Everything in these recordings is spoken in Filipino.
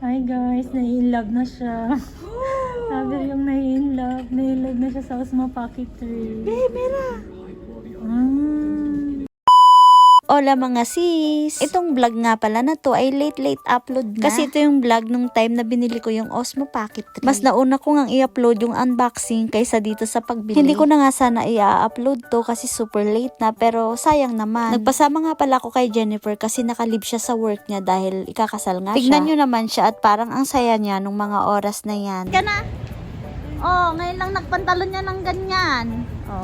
Hi guys, nai-inlove na siya. Sabi yung nai-inlove na siya sa Osmo Pocket 3. Mera! Hola mga sis! Itong vlog nga pala na to ay late upload na. Kasi ito yung vlog nung time na binili ko yung Osmo Pocket 3. Mas nauna ko ngang i-upload yung unboxing kaysa dito sa pagbili. Hindi ko na nga sana i-upload to kasi super late na, pero sayang naman. Nagpasama nga pala ako kay Jennifer kasi nakalib siya sa work niya dahil ikakasal nga siya. Tignan nyo naman siya at parang ang saya niya nung mga oras na yan. Ka na? Oh, ngayon lang nagpantalon niya ng ganyan. Oh.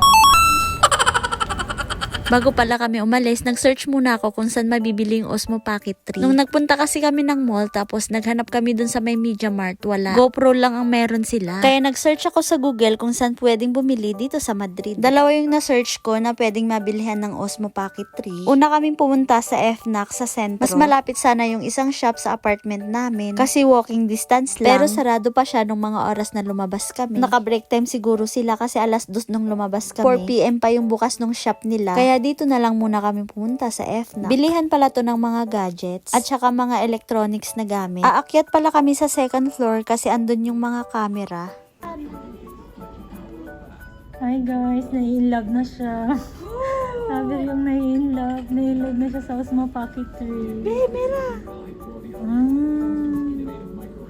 Bago pala kami umalis, nag-search muna ako kung saan mabibili yung Osmo Pocket 3. Nung nagpunta kasi kami ng mall, tapos naghanap kami dun sa may Media Mart, wala. GoPro lang ang meron sila. Kaya nag-search ako sa Google kung saan pwedeng bumili dito sa Madrid. Dalawa yung na-search ko na pwedeng mabilihan ng Osmo Pocket 3. Una kaming pumunta sa FNAC sa sentro. Mas malapit sana yung isang shop sa apartment namin kasi walking distance lang. Pero sarado pa siya nung mga oras na lumabas kami. Naka-break time siguro sila kasi alas 2 nung lumabas kami. 4 PM pa yung bukas nung shop nila. Kaya dito na lang muna kami pumunta sa FNAC. Bilihan pala to ng mga gadgets at saka mga electronics na gamit. Aakyat pala kami sa second floor kasi andun yung mga camera. Hi guys, nai-inlove na siya. Sabi yung nai-inlove na siya sa Osmo Pocket 3. Mera!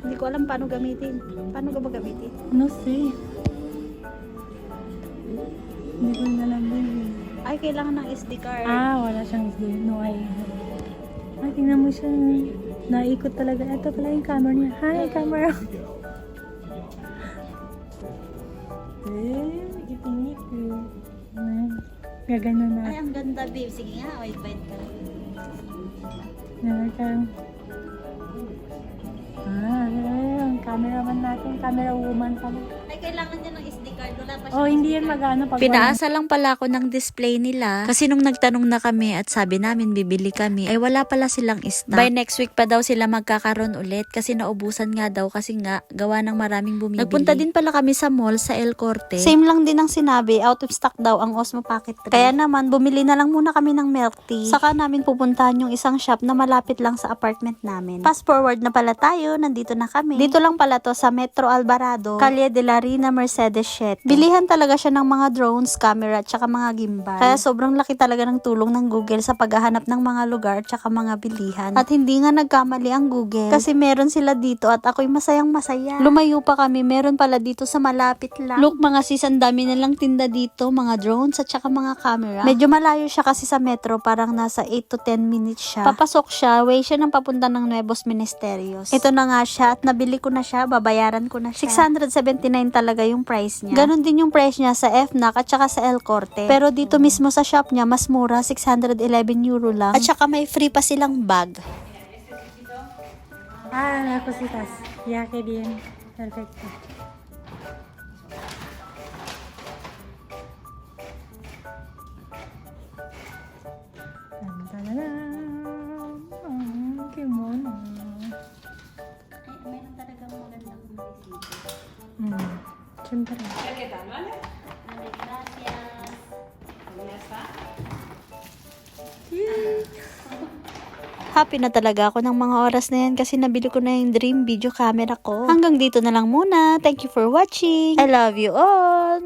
Hindi ko alam paano gamitin. Paano ka ba gamitin? No see. Hindi ko na alam din. Ay, kailangan ng SD card. Wala siyang SD. No, tingnan mo siya. Naikot talaga. Ito pala yung camera niya. Hi, camera. Itingit eh. Gagano na. Ay, ang ganda, babe. Sige nga, wait ka. Ang cameraman natin. Camera woman pala. Ay, kailangan niya ng SD card. Wala pa siya. Oh, hindi yan magano pag Pinaasa lang pala ako ng display nila kasi nung nagtanong na kami at sabi namin bibili kami ay wala pala silang stock. By next week pa daw sila magkakaroon ulit kasi naubusan nga daw kasi nga gawa ng maraming bumibili. Nagpunta din pala kami sa mall sa El Corte. Same lang din ang sinabi, out of stock daw ang Osmo Pocket 3. Kaya naman bumili na lang muna kami ng milk tea. Saka namin pupuntahan yung isang shop na malapit lang sa apartment namin. Fast forward na pala tayo, nandito na kami. Dito lang pala to sa Metro Alvarado, Calle de la Reina Mercedes 7. Bilihan talaga siya ng mga drones, camera, at saka mga gimbal. Kaya sobrang laki talaga ng tulong ng Google sa paghahanap ng mga lugar at saka mga bilihan. At hindi nga nagkamali ang Google kasi meron sila dito at ako'y masayang masaya. Lumayo pa kami, meron pala dito sa malapit lang. Look mga sis, ang dami na lang tinda dito, mga drones at saka mga camera. Medyo malayo siya kasi sa metro, parang nasa 8 to 10 minutes siya. Papasok siya, way siya ng papunta ng Nuevos Ministerios. Ito na nga siya at nabili ko na siya, babayaran ko na siya. 679 talaga yung price niya. Ganon din yung price niya sa FNAC at saka sa El Corte. Pero dito mismo sa shop niya, mas mura, 611 euro lang. At saka may free pa silang bag. las cositas. Ya, qué bien. Perfecto. Qué mono. Ay, meron talagang magandang receipt. Siyempre. Vale, gracias. Happy na talaga ako ng mga oras na yan kasi nabili ko na yung dream video camera ko. Hanggang dito na lang muna. Thank you for watching. I love you all.